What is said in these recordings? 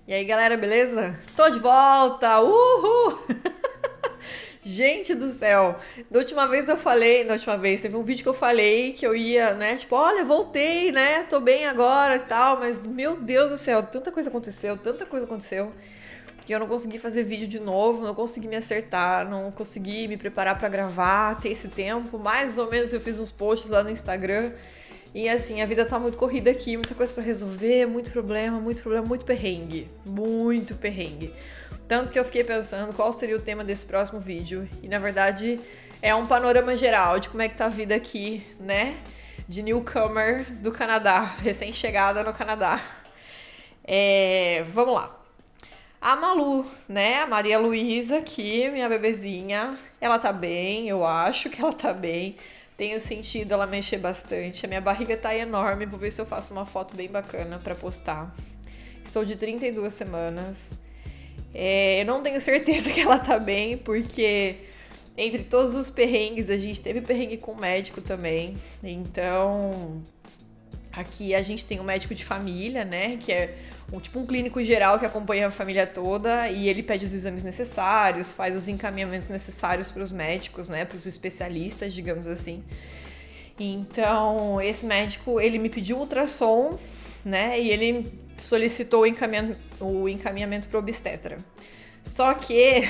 E aí, galera, beleza? Tô de volta! Uhul! Gente do céu! Da última vez, teve um vídeo que eu falei que eu ia, né? Tipo, olha, voltei, né? Tô bem agora e tal, mas meu Deus do céu, tanta coisa aconteceu, que eu não consegui fazer vídeo de novo, não consegui me acertar, não consegui me preparar pra gravar, ter esse tempo. Mais ou menos eu fiz uns posts lá no Instagram. E assim, a vida tá muito corrida aqui, muita coisa pra resolver, muito problema, muito perrengue. Muito perrengue. Tanto que eu fiquei pensando qual seria o tema desse próximo vídeo. E na verdade é um panorama geral de como é que tá a vida aqui, né? De newcomer do Canadá, recém-chegada no Canadá. Vamos lá. A Malu, né? A Maria Luísa aqui, minha bebezinha, ela tá bem, eu acho que ela tá bem. Tenho sentido ela mexer bastante. A minha barriga tá enorme, vou ver se eu faço uma foto bem bacana pra postar. Estou de 32 semanas. Eu não tenho certeza que ela tá bem, porque entre todos os perrengues, a gente teve perrengue com o médico também. Então, aqui a gente tem um médico de família, né? Que é um clínico geral que acompanha a família toda e ele pede os exames necessários, faz os encaminhamentos necessários para os médicos, né? Para os especialistas, digamos assim. Então, esse médico, ele me pediu ultrassom, né? E ele solicitou o encaminhamento para obstetra. Só que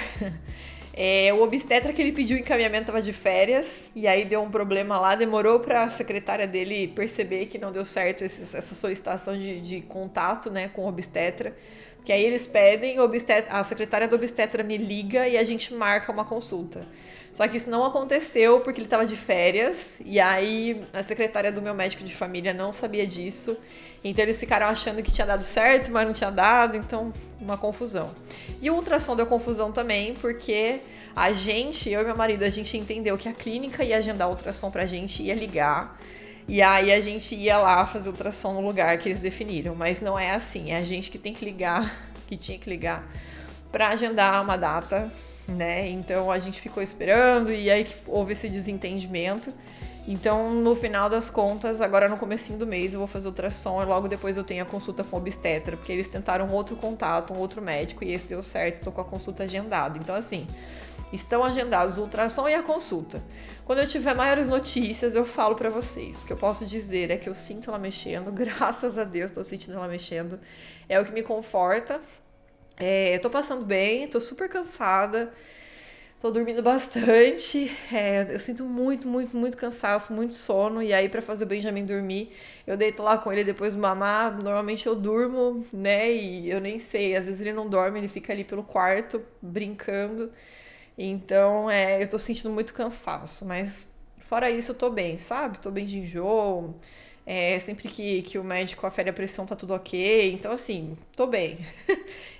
o obstetra que ele pediu o encaminhamento estava de férias, e aí deu um problema lá, demorou para a secretária dele perceber que não deu certo essa solicitação de contato, né, com o obstetra. Que aí eles pedem, a secretária do obstetra me liga e a gente marca uma consulta. Só que isso não aconteceu porque ele estava de férias, e aí a secretária do meu médico de família não sabia disso. Então eles ficaram achando que tinha dado certo, mas não tinha dado, então uma confusão. E o ultrassom deu confusão também, porque eu e meu marido, a gente entendeu que a clínica ia agendar ultrassom pra gente, ia ligar. E aí a gente ia lá fazer ultrassom no lugar que eles definiram. Mas não é assim, é a gente que tem que ligar, que tinha que ligar pra agendar uma data, né? Então a gente ficou esperando e aí houve esse desentendimento. Então, no final das contas, agora no comecinho do mês eu vou fazer ultrassom e logo depois eu tenho a consulta com o obstetra, porque eles tentaram outro contato, um outro médico, e esse deu certo, tô com a consulta agendada. Então, assim, estão agendados o ultrassom e a consulta. Quando eu tiver maiores notícias, eu falo pra vocês. O que eu posso dizer é que eu sinto ela mexendo, graças a Deus tô sentindo ela mexendo. É o que me conforta. Eu tô passando bem, tô super cansada. Tô dormindo bastante, eu sinto muito cansaço, muito sono, e aí pra fazer o Benjamin dormir, eu deito lá com ele depois do mamar, normalmente eu durmo, né, e eu nem sei, às vezes ele não dorme, ele fica ali pelo quarto, brincando, então eu tô sentindo muito cansaço, mas fora isso eu tô bem, sabe, tô bem de enjoo, sempre que o médico afere a pressão tá tudo ok, então assim, tô bem.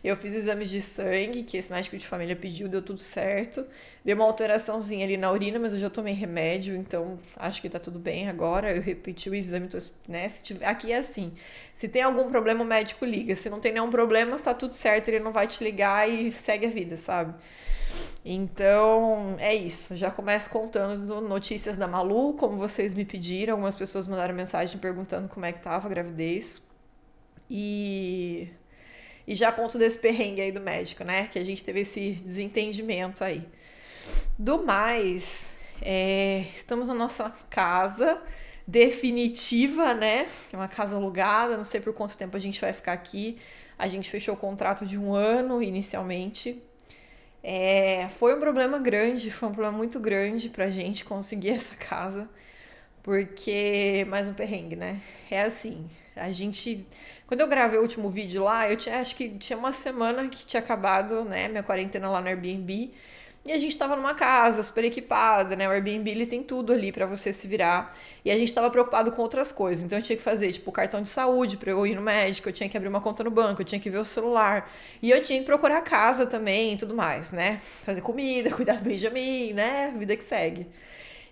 Eu fiz exames de sangue, que esse médico de família pediu, deu tudo certo. Deu uma alteraçãozinha ali na urina, mas eu já tomei remédio, então acho que tá tudo bem agora. Eu repeti o exame, né? Se tiver, aqui é assim, se tem algum problema, o médico liga. Se não tem nenhum problema, tá tudo certo, ele não vai te ligar e segue a vida, sabe? Então, é isso. Já começo contando notícias da Malu, como vocês me pediram. Algumas pessoas mandaram mensagem perguntando como é que tava a gravidez. E já conto desse perrengue aí do médico, né? Que a gente teve esse desentendimento aí. Do mais, estamos na nossa casa definitiva, né? É uma casa alugada, não sei por quanto tempo a gente vai ficar aqui. A gente fechou o contrato de 1 ano inicialmente. Foi um problema grande, foi um problema muito grande pra gente conseguir essa casa, porque mais um perrengue, né? É assim, a gente. Quando eu gravei o último vídeo lá, acho que tinha uma semana que tinha acabado, né, minha quarentena lá no Airbnb. E a gente tava numa casa super equipada, né? O Airbnb ele tem tudo ali pra você se virar. E a gente tava preocupado com outras coisas. Então eu tinha que fazer, tipo, cartão de saúde pra eu ir no médico, eu tinha que abrir uma conta no banco, eu tinha que ver o celular. E eu tinha que procurar casa também e tudo mais, né? Fazer comida, cuidar do Benjamin, né? Vida que segue.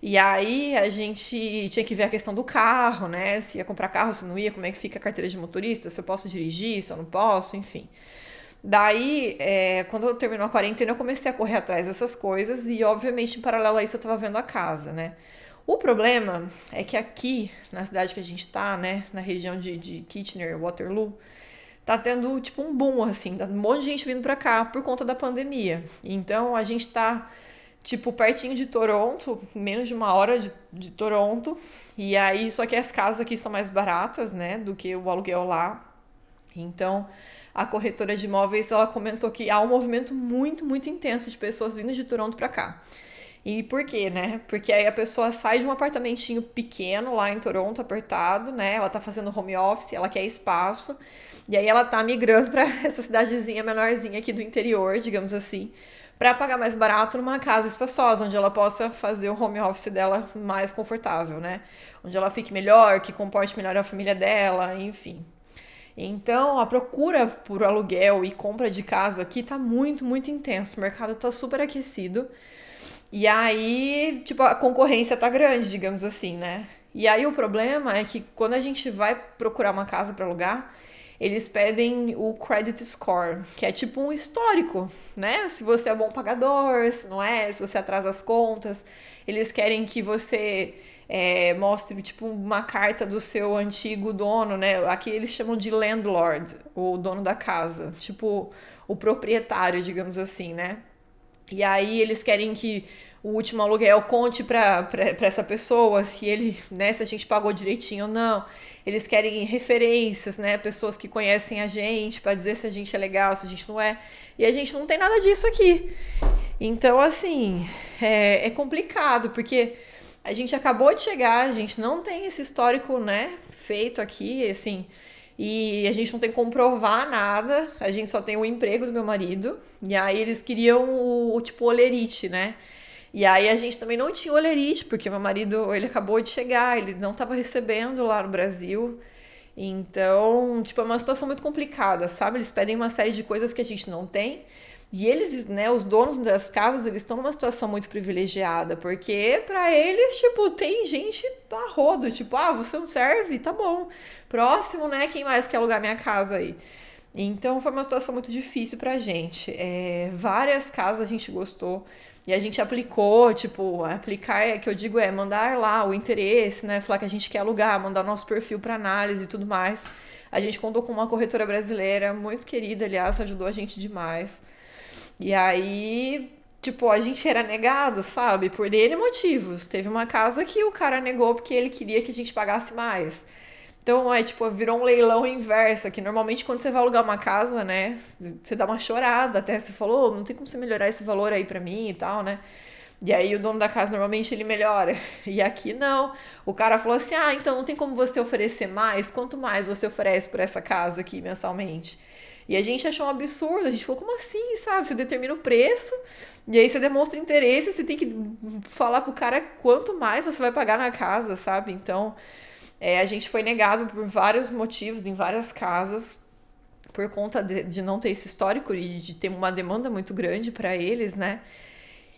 E aí a gente tinha que ver a questão do carro, né? Se ia comprar carro, se não ia, como é que fica a carteira de motorista, se eu posso dirigir, se eu não posso, enfim. Daí, quando terminou a quarentena, eu comecei a correr atrás dessas coisas e, obviamente, em paralelo a isso, eu tava vendo a casa, né? O problema é que aqui, na cidade que a gente tá, né, na região de Kitchener, Waterloo, tá tendo, tipo, um boom, assim, tá um monte de gente vindo pra cá por conta da pandemia. Então, a gente tá, tipo, pertinho de Toronto, menos de uma hora de Toronto, e aí, só que as casas aqui são mais baratas, né, do que o aluguel lá. Então, a corretora de imóveis, ela comentou que há um movimento muito, muito intenso de pessoas vindo de Toronto pra cá. E por quê, né? Porque aí a pessoa sai de um apartamentinho pequeno lá em Toronto, apertado, né? Ela tá fazendo home office, ela quer espaço. E aí ela tá migrando pra essa cidadezinha menorzinha aqui do interior, digamos assim, pra pagar mais barato numa casa espaçosa, onde ela possa fazer o home office dela mais confortável, né? Onde ela fique melhor, que comporte melhor a família dela, enfim. Então, a procura por aluguel e compra de casa aqui tá muito, muito intenso. O mercado tá super aquecido. E aí, tipo, a concorrência tá grande, digamos assim, né? E aí o problema é que quando a gente vai procurar uma casa para alugar, eles pedem o credit score, que é tipo um histórico, né? Se você é bom pagador, se não é, se você atrasa as contas. Eles querem que você mostre, tipo, uma carta do seu antigo dono, né? Aqui eles chamam de landlord, o dono da casa. Tipo, o proprietário, digamos assim, né? E aí eles querem que o último aluguel conte pra essa pessoa se ele, né, se a gente pagou direitinho ou não. Eles querem referências, né, pessoas que conhecem a gente para dizer se a gente é legal, se a gente não é. E a gente não tem nada disso aqui. Então, assim, é complicado, porque a gente acabou de chegar, a gente não tem esse histórico, né, feito aqui, assim, e a gente não tem como provar nada, a gente só tem o emprego do meu marido, e aí eles queriam o tipo olerite, né? E aí a gente também não tinha olerite, porque meu marido, ele acabou de chegar, ele não estava recebendo lá no Brasil. Então, tipo, é uma situação muito complicada, sabe? Eles pedem uma série de coisas que a gente não tem. E eles, né, os donos das casas, eles estão numa situação muito privilegiada, porque pra eles, tipo, tem gente a rodo, tipo, ah, você não serve? Tá bom. Próximo, né, quem mais quer alugar minha casa aí? Então foi uma situação muito difícil pra gente. Várias casas a gente gostou e a gente aplicou, tipo, aplicar, que eu digo mandar lá o interesse, né? Falar que a gente quer alugar, mandar nosso perfil pra análise e tudo mais. A gente contou com uma corretora brasileira, muito querida, aliás, ajudou a gente demais. E aí, tipo, a gente era negado, sabe? Por N motivos. Teve uma casa que o cara negou porque ele queria que a gente pagasse mais. Então, tipo, virou um leilão inverso aqui. Normalmente, quando você vai alugar uma casa, né, você dá uma chorada até. Você falou, não tem como você melhorar esse valor aí pra mim e tal, né? E aí o dono da casa, normalmente, ele melhora. E aqui, não. O cara falou assim, ah, então não tem como você oferecer mais? Quanto mais você oferece por essa casa aqui mensalmente? E a gente achou um absurdo. A gente falou, como assim, sabe? Você determina o preço, e aí você demonstra interesse, você tem que falar pro cara quanto mais você vai pagar na casa, sabe? Então... a gente foi negado por vários motivos em várias casas, por conta de não ter esse histórico e de ter uma demanda muito grande para eles, né?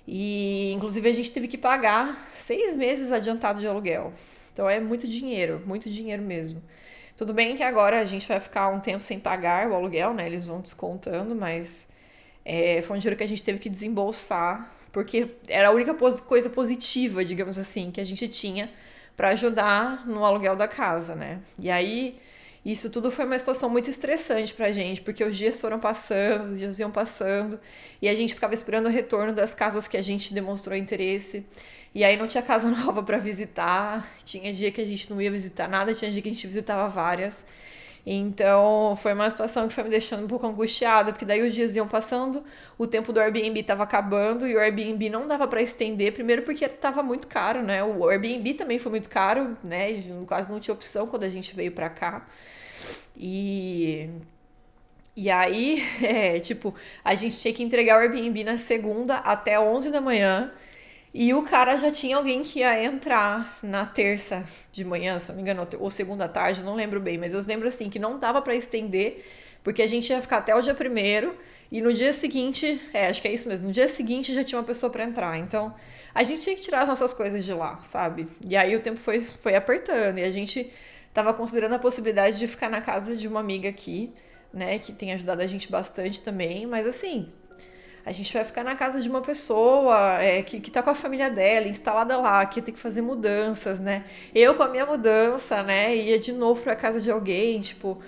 E inclusive a gente teve que pagar 6 meses adiantado de aluguel. Então é muito dinheiro mesmo. Tudo bem que agora a gente vai ficar um tempo sem pagar o aluguel, né? Eles vão descontando, mas foi um dinheiro que a gente teve que desembolsar, porque era a única coisa positiva, digamos assim, que a gente tinha para ajudar no aluguel da casa, né? E aí, isso tudo foi uma situação muito estressante pra gente, porque os dias foram passando, os dias iam passando, e a gente ficava esperando o retorno das casas que a gente demonstrou interesse. E aí não tinha casa nova para visitar, tinha dia que a gente não ia visitar nada, tinha dia que a gente visitava várias. Então, foi uma situação que foi me deixando um pouco angustiada, porque daí os dias iam passando, o tempo do Airbnb estava acabando e o Airbnb não dava para estender, primeiro porque estava muito caro, né? O Airbnb também foi muito caro, né? Quase não tinha opção quando a gente veio para cá. E aí, tipo, a gente tinha que entregar o Airbnb na segunda até 11 da manhã. E o cara já tinha alguém que ia entrar na terça de manhã, se não me engano, ou segunda tarde, não lembro bem, mas eu lembro assim que não dava pra estender, porque a gente ia ficar até o dia primeiro e no dia seguinte, acho que é isso mesmo, no dia seguinte já tinha uma pessoa pra entrar. Então, a gente tinha que tirar as nossas coisas de lá, sabe? E aí o tempo foi apertando e a gente tava considerando a possibilidade de ficar na casa de uma amiga aqui, né, que tem ajudado a gente bastante também, mas assim, a gente vai ficar na casa de uma pessoa que tá com a família dela, instalada lá, que tem que fazer mudanças, né? Eu com a minha mudança, né? Ia de novo pra casa de alguém, tipo...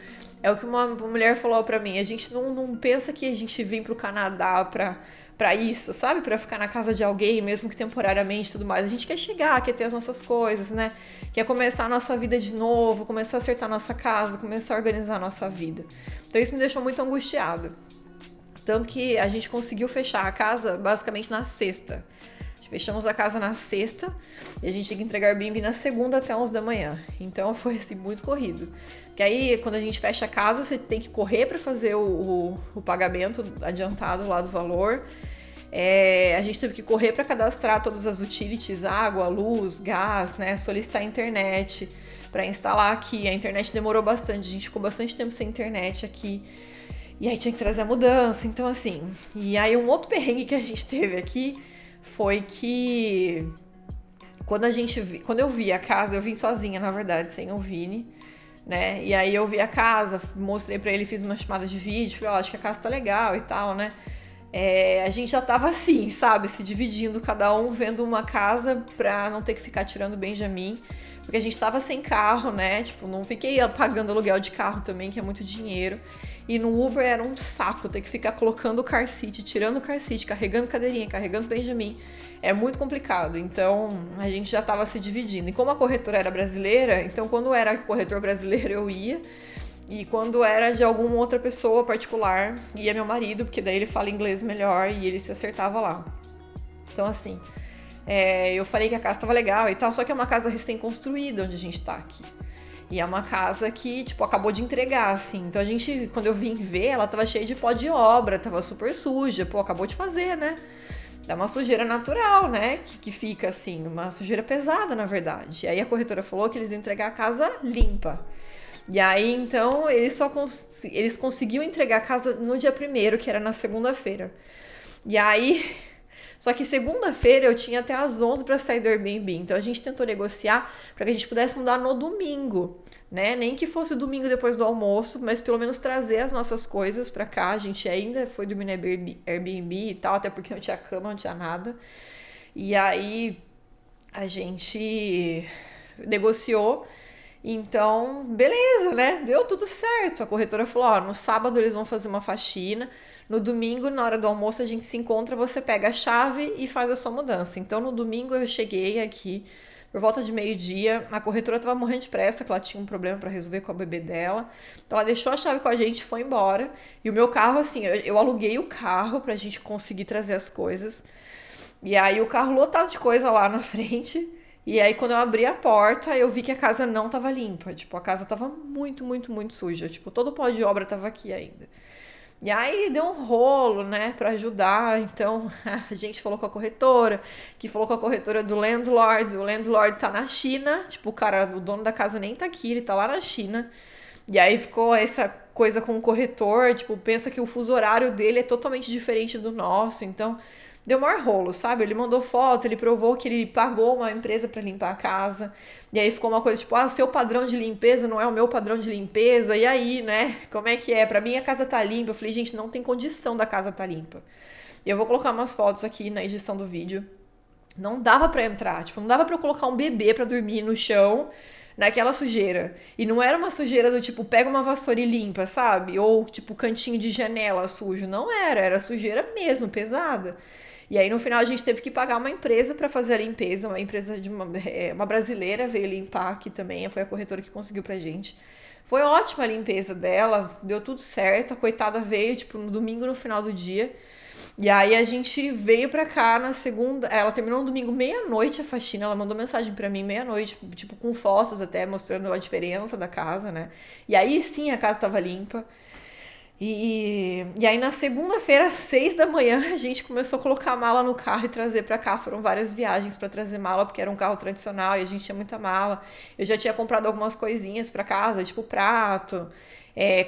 É o que uma mulher falou pra mim. A gente não pensa que a gente vem pro Canadá pra isso, sabe? Pra ficar na casa de alguém, mesmo que temporariamente e tudo mais. A gente quer chegar, quer ter as nossas coisas, né? Quer começar a nossa vida de novo, começar a acertar a nossa casa, começar a organizar a nossa vida. Então isso me deixou muito angustiada. Tanto que a gente conseguiu fechar a casa basicamente na sexta. Fechamos a casa na sexta e a gente tinha que entregar Airbnb na segunda até 11 da manhã. Então foi assim, muito corrido. Porque aí, quando a gente fecha a casa, você tem que correr para fazer o pagamento adiantado lá do valor. A gente teve que correr para cadastrar todas as utilities, água, luz, gás, né? Solicitar a internet para instalar aqui. A internet demorou bastante, a gente ficou bastante tempo sem internet aqui. E aí tinha que trazer a mudança, então assim. E aí um outro perrengue que a gente teve aqui foi que quando eu vi a casa, eu vim sozinha, na verdade, sem o Vini, né? E aí eu vi a casa, mostrei pra ele, fiz uma chamada de vídeo, falei, acho que a casa tá legal e tal, né? A gente já tava assim, sabe? Se dividindo, cada um vendo uma casa pra não ter que ficar tirando o Benjamin. Porque a gente tava sem carro, né? Tipo, não fiquei pagando aluguel de carro também, que é muito dinheiro. E no Uber era um saco ter que ficar colocando o car seat, tirando o car seat, carregando cadeirinha, carregando Benjamin. É muito complicado. Então, a gente já tava se dividindo. E como a corretora era brasileira, então quando era corretor brasileiro eu ia. E quando era de alguma outra pessoa particular, ia meu marido, porque daí ele fala inglês melhor e ele se acertava lá. Então, assim, eu falei que a casa tava legal e tal, só que é uma casa recém-construída onde a gente tá aqui. E é uma casa que, tipo, acabou de entregar, assim. Então a gente, quando eu vim ver, ela tava cheia de pó de obra, tava super suja. Pô, acabou de fazer, né? Dá uma sujeira natural, né? Que fica, assim, uma sujeira pesada, na verdade. E aí a corretora falou que eles iam entregar a casa limpa. E aí, então, eles conseguiam entregar a casa no dia 1º, que era na segunda-feira. E aí... Só que segunda-feira eu tinha até às 11 para sair do Airbnb. Então a gente tentou negociar para que a gente pudesse mudar no domingo, né? Nem que fosse domingo depois do almoço, mas pelo menos trazer as nossas coisas para cá. A gente ainda foi dormir no Airbnb e tal, até porque não tinha cama, não tinha nada. E aí a gente negociou. Então, beleza, né? Deu tudo certo. A corretora falou, ó, no sábado eles vão fazer uma faxina, no domingo, na hora do almoço, a gente se encontra, você pega a chave e faz a sua mudança. Então, no domingo eu cheguei aqui por volta de meio-dia, a corretora tava morrendo de pressa, que ela tinha um problema para resolver com a bebê dela. Então, ela deixou a chave com a gente e foi embora. E o meu carro, assim, eu aluguei o carro pra gente conseguir trazer as coisas. E aí o carro lotado de coisa lá na frente. E aí, quando eu abri a porta, eu vi que a casa não tava limpa. Tipo, a casa tava muito, muito, muito suja. Tipo, todo o pó de obra tava aqui ainda. E aí, deu um rolo, né, pra ajudar. Então, a gente falou com a corretora, que falou com a corretora do landlord. O landlord tá na China. Tipo, o cara, o dono da casa nem tá aqui, ele tá lá na China. E aí, ficou essa coisa com o corretor. Tipo, pensa que o fuso horário dele é totalmente diferente do nosso. Então... deu maior rolo, sabe? Ele mandou foto, ele provou que ele pagou uma empresa pra limpar a casa. E aí ficou uma coisa tipo, o seu padrão de limpeza não é o meu padrão de limpeza. E aí, né? Como é que é? Pra mim a casa tá limpa. Eu falei, gente, não tem condição da casa tá limpa. E eu vou colocar umas fotos aqui na edição do vídeo. Não dava pra entrar. Tipo, não dava pra eu colocar um bebê pra dormir no chão naquela sujeira. E não era uma sujeira do tipo, pega uma vassoura e limpa, sabe? Ou tipo, cantinho de janela sujo. Não era. Era sujeira mesmo, pesada. E aí, no final, a gente teve que pagar uma empresa para fazer a limpeza. Uma empresa de uma brasileira veio limpar aqui também. Foi a corretora que conseguiu pra gente. Foi ótima a limpeza dela, deu tudo certo. A coitada veio, tipo, no domingo, no final do dia. E aí, a gente veio pra cá na segunda... Ela terminou no domingo, meia-noite, a faxina. Ela mandou mensagem pra mim, meia-noite, tipo, com fotos até, mostrando a diferença da casa, né? E aí, sim, a casa tava limpa. E aí na segunda-feira, 6 da manhã, a gente começou a colocar a mala no carro e trazer pra cá. Foram várias viagens pra trazer mala, porque era um carro tradicional e a gente tinha muita mala. Eu já tinha comprado algumas coisinhas pra casa, tipo prato,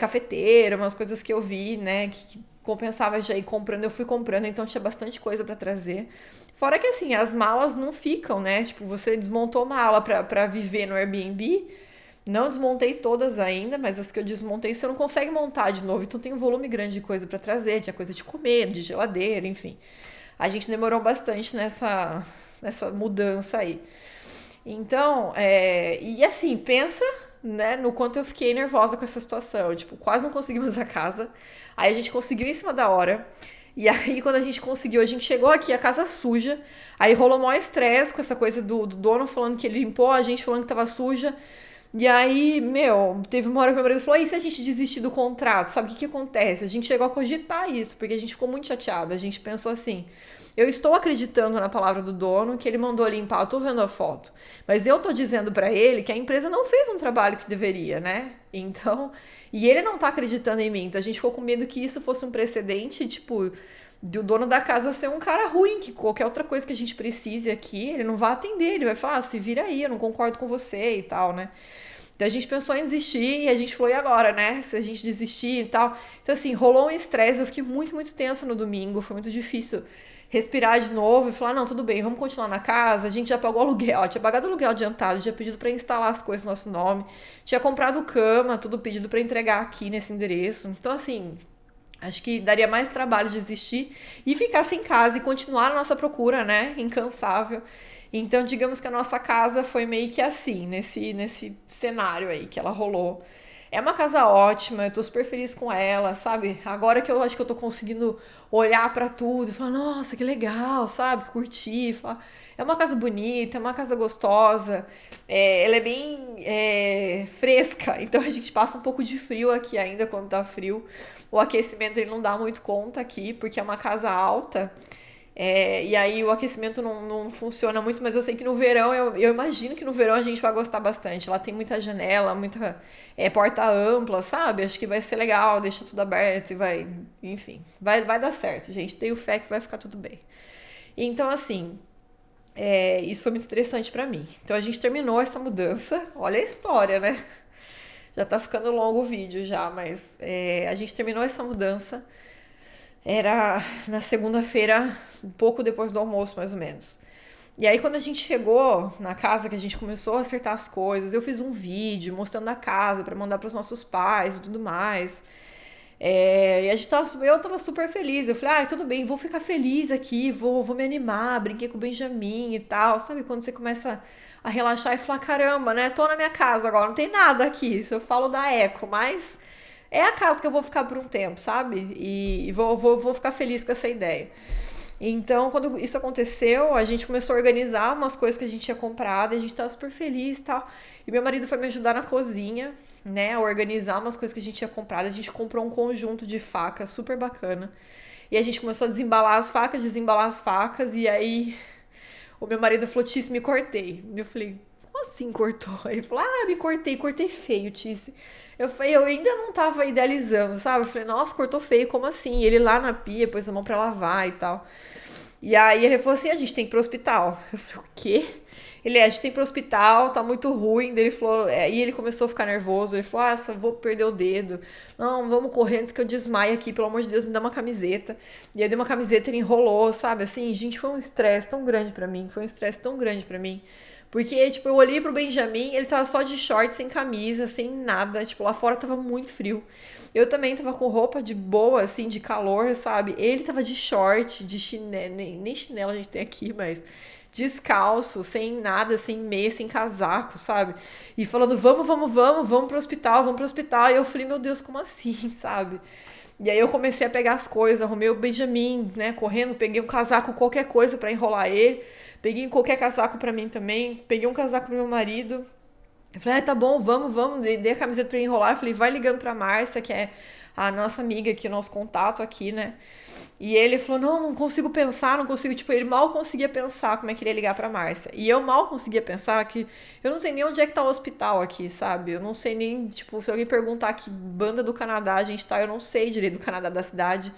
cafeteira, umas coisas que eu vi, né, que compensava já ir comprando. Eu fui comprando, então tinha bastante coisa pra trazer. Fora que assim, as malas não ficam, né, tipo, você desmontou mala pra viver no Airbnb. Não desmontei todas ainda, mas as que eu desmontei você não consegue montar de novo. Então tem um volume grande de coisa pra trazer, tinha coisa de comer, de geladeira, enfim. A gente demorou bastante nessa mudança aí. Então, e assim, pensa né, no quanto eu fiquei nervosa com essa situação. Tipo, quase não conseguimos a casa. Aí a gente conseguiu em cima da hora. E aí, quando a gente conseguiu, a gente chegou aqui, a casa suja. Aí rolou maior estresse com essa coisa do dono falando que ele limpou, a gente falando que tava suja. E aí, meu, teve uma hora que meu marido falou: e se a gente desistir do contrato? Sabe o que acontece? A gente chegou a cogitar isso, porque a gente ficou muito chateado. A gente pensou assim: eu estou acreditando na palavra do dono, que ele mandou limpar, eu tô vendo a foto. Mas eu tô dizendo pra ele que a empresa não fez um trabalho que deveria, né? Então, e ele não tá acreditando em mim. Então a gente ficou com medo que isso fosse um precedente, tipo, do dono da casa ser um cara ruim, que qualquer outra coisa que a gente precise aqui, ele não vai atender, ele vai falar: se vira aí, eu não concordo com você e tal, né? Então a gente pensou em desistir e a gente falou: e agora, né? Se a gente desistir e tal. Então, assim, rolou um estresse, eu fiquei muito, muito tensa no domingo, foi muito difícil respirar de novo e falar: não, tudo bem, vamos continuar na casa. A gente já pagou aluguel, tinha pagado aluguel adiantado, tinha pedido para instalar as coisas no nosso nome, tinha comprado cama, tudo pedido para entregar aqui nesse endereço. Então, assim, acho que daria mais trabalho desistir e ficar sem casa e continuar a nossa procura, né? Incansável. Então, digamos que a nossa casa foi meio que assim, nesse cenário aí que ela rolou. É uma casa ótima, eu tô super feliz com ela, sabe? Agora que eu acho que eu tô conseguindo olhar pra tudo e falar: nossa, que legal, sabe? Curtir, falar. É uma casa bonita, é uma casa gostosa, ela é bem fresca, então a gente passa um pouco de frio aqui ainda quando tá frio. O aquecimento ele não dá muito conta aqui, porque é uma casa alta. E aí o aquecimento não funciona muito, mas eu sei que no verão, eu imagino que no verão a gente vai gostar bastante. Lá tem muita janela, muita porta ampla, sabe? Acho que vai ser legal, deixa tudo aberto e vai, enfim, vai dar certo, gente. Tenho fé que vai ficar tudo bem. Então, assim, isso foi muito interessante pra mim. Então a gente terminou essa mudança. Olha a história, né? Já tá ficando longo o vídeo já, mas a gente terminou essa mudança. Era na segunda-feira, um pouco depois do almoço, mais ou menos. E aí, quando a gente chegou na casa, que a gente começou a acertar as coisas, eu fiz um vídeo mostrando a casa pra mandar pros nossos pais e tudo mais. E a gente eu tava super feliz. Eu falei: tudo bem, vou ficar feliz aqui, vou me animar, brinquei com o Benjamin e tal. Sabe quando você começa a relaxar e falar: caramba, né? Tô na minha casa agora, não tem nada aqui. Isso eu falo da Eco, mas é a casa que eu vou ficar por um tempo, sabe? E vou ficar feliz com essa ideia. Então, quando isso aconteceu, a gente começou a organizar umas coisas que a gente tinha comprado, e a gente tava super feliz e tal. E meu marido foi me ajudar na cozinha, né, a organizar umas coisas que a gente tinha comprado. A gente comprou um conjunto de facas super bacana. E a gente começou a desembalar as facas, e aí o meu marido falou: Tice, me cortei. Eu falei: como assim cortou? Ele falou: me cortei feio, Tice. Eu falei: eu ainda não tava idealizando, sabe? Eu falei: nossa, cortou feio, como assim? Ele lá na pia, pôs a mão pra lavar e tal. E aí ele falou assim: a gente tem que ir pro hospital. Eu falei: o quê? A gente tem que ir pro hospital, tá muito ruim. Daí ele falou, e ele começou a ficar nervoso. Ele falou: vou perder o dedo. Não, vamos correr antes que eu desmaie aqui, pelo amor de Deus, me dá uma camiseta. E eu dei uma camiseta e ele enrolou, sabe? Assim, gente, foi um estresse tão grande pra mim. Porque, tipo, eu olhei pro Benjamin, ele tava só de short, sem camisa, sem nada. Tipo, lá fora tava muito frio. Eu também tava com roupa de boa, assim, de calor, sabe? Ele tava de short, de chinelo, nem chinelo a gente tem aqui, mas descalço, sem nada, sem meia, sem casaco, sabe? E falando: vamos pro hospital. E eu falei: meu Deus, como assim, sabe? E aí eu comecei a pegar as coisas, arrumei o Benjamin, né, correndo, peguei um casaco, qualquer coisa pra enrolar ele. Peguei qualquer casaco pra mim também. Peguei um casaco pro meu marido. Eu falei: tá bom, vamos. Dei a camiseta pra ele enrolar. Eu falei: vai ligando pra Márcia, que é a nossa amiga aqui, o nosso contato aqui, né? E ele falou: não consigo pensar, não consigo. Tipo, ele mal conseguia pensar como é que ele ia ligar pra Márcia. E eu mal conseguia pensar que eu não sei nem onde é que tá o hospital aqui, sabe? Eu não sei nem, tipo, se alguém perguntar que banda do Canadá a gente tá, eu não sei direito do Canadá da cidade.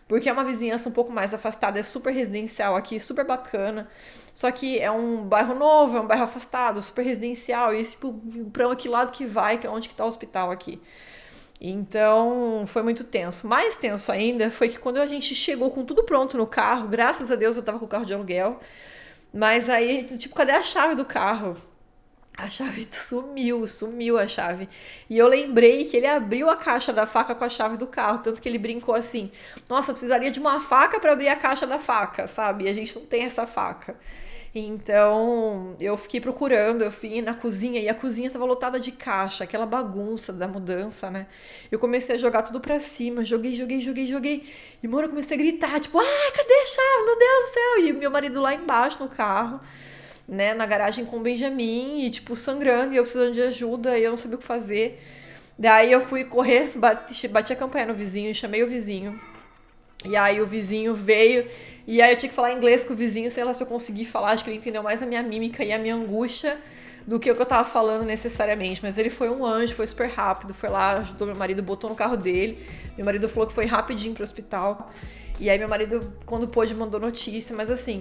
Porque é uma vizinhança um pouco mais afastada, é super residencial aqui, super bacana. Só que é um bairro novo, é um bairro afastado, super residencial. E, tipo, pra que lado que vai, que é onde que tá o hospital aqui. Então, foi muito tenso. Mais tenso ainda foi que quando a gente chegou com tudo pronto no carro, graças a Deus eu tava com o carro de aluguel, mas aí, tipo, cadê a chave do carro? A chave sumiu a chave. E eu lembrei que ele abriu a caixa da faca com a chave do carro, tanto que ele brincou assim: nossa, precisaria de uma faca pra abrir a caixa da faca, sabe? E a gente não tem essa faca. Então, eu fiquei procurando, eu fui na cozinha e a cozinha tava lotada de caixa, aquela bagunça da mudança, né? Eu comecei a jogar tudo pra cima, joguei. E, mano, eu comecei a gritar, tipo, ah, cadê a chave? Meu Deus do céu! E meu marido lá embaixo no carro, né, na garagem com o Benjamin, e, tipo, sangrando, e eu precisando de ajuda, e eu não sabia o que fazer. Daí eu fui correr, bati a campanha no vizinho, chamei o vizinho. E aí o vizinho veio, e aí eu tinha que falar inglês com o vizinho, sei lá se eu consegui falar, acho que ele entendeu mais a minha mímica e a minha angústia do que o que eu tava falando necessariamente. Mas ele foi um anjo, foi super rápido, foi lá, ajudou meu marido, botou no carro dele. Meu marido falou que foi rapidinho pro hospital. E aí meu marido, quando pôde, mandou notícia, mas assim,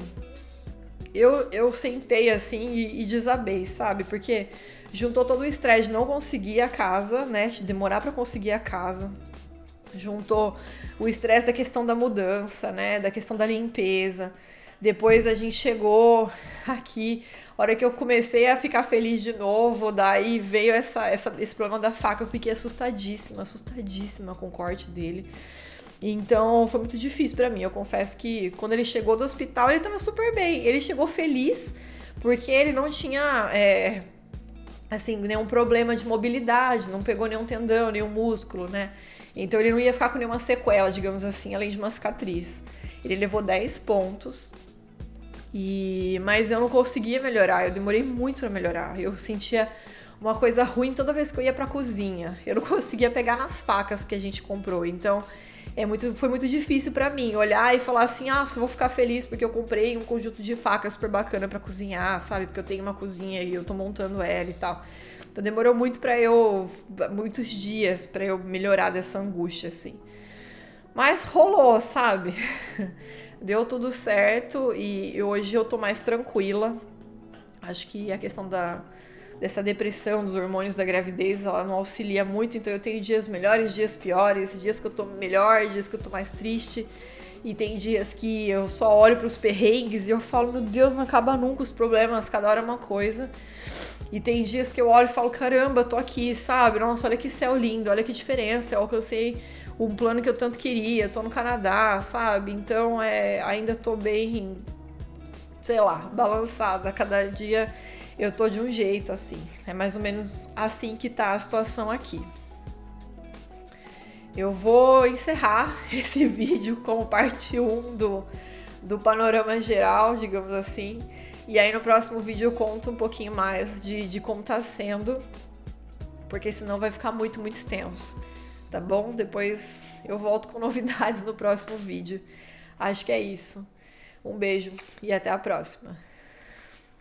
eu sentei assim e desabei, sabe? Porque juntou todo o estresse de não conseguir a casa, né? De demorar pra conseguir a casa. Juntou o estresse da questão da mudança, né? Da questão da limpeza. Depois a gente chegou aqui, a hora que eu comecei a ficar feliz de novo, daí veio esse problema da faca, eu fiquei assustadíssima com o corte dele. Então foi muito difícil pra mim. Eu confesso que quando ele chegou do hospital, ele tava super bem. Ele chegou feliz porque ele não tinha assim, nenhum problema de mobilidade, não pegou nenhum tendão, nenhum músculo, né? Então ele não ia ficar com nenhuma sequela, digamos assim, além de uma cicatriz. Ele levou 10 pontos, mas eu não conseguia melhorar, eu demorei muito pra melhorar. Eu sentia uma coisa ruim toda vez que eu ia pra cozinha. Eu não conseguia pegar nas facas que a gente comprou. Então foi muito difícil pra mim olhar e falar assim, só vou ficar feliz porque eu comprei um conjunto de facas super bacana pra cozinhar, sabe? Porque eu tenho uma cozinha e eu tô montando ela e tal. Então demorou muitos dias pra eu melhorar dessa angústia, assim. Mas rolou, sabe? Deu tudo certo e hoje eu tô mais tranquila. Acho que a questão dessa depressão, dos hormônios da gravidez, ela não auxilia muito, então eu tenho dias melhores, dias piores, dias que eu tô melhor, dias que eu tô mais triste, e tem dias que eu só olho pros perrengues e eu falo, meu Deus, não acaba nunca os problemas, cada hora é uma coisa. E tem dias que eu olho e falo, caramba, tô aqui, sabe? Nossa, olha que céu lindo, olha que diferença, eu alcancei um plano que eu tanto queria, tô no Canadá, sabe? Então, ainda tô bem, sei lá, balançada, cada dia eu tô de um jeito, assim. É mais ou menos assim que tá a situação aqui. Eu vou encerrar esse vídeo como parte 1 do panorama geral, digamos assim. E aí no próximo vídeo eu conto um pouquinho mais de como tá sendo, porque senão vai ficar muito, muito extenso, tá bom? Depois eu volto com novidades no próximo vídeo. Acho que é isso. Um beijo e até a próxima.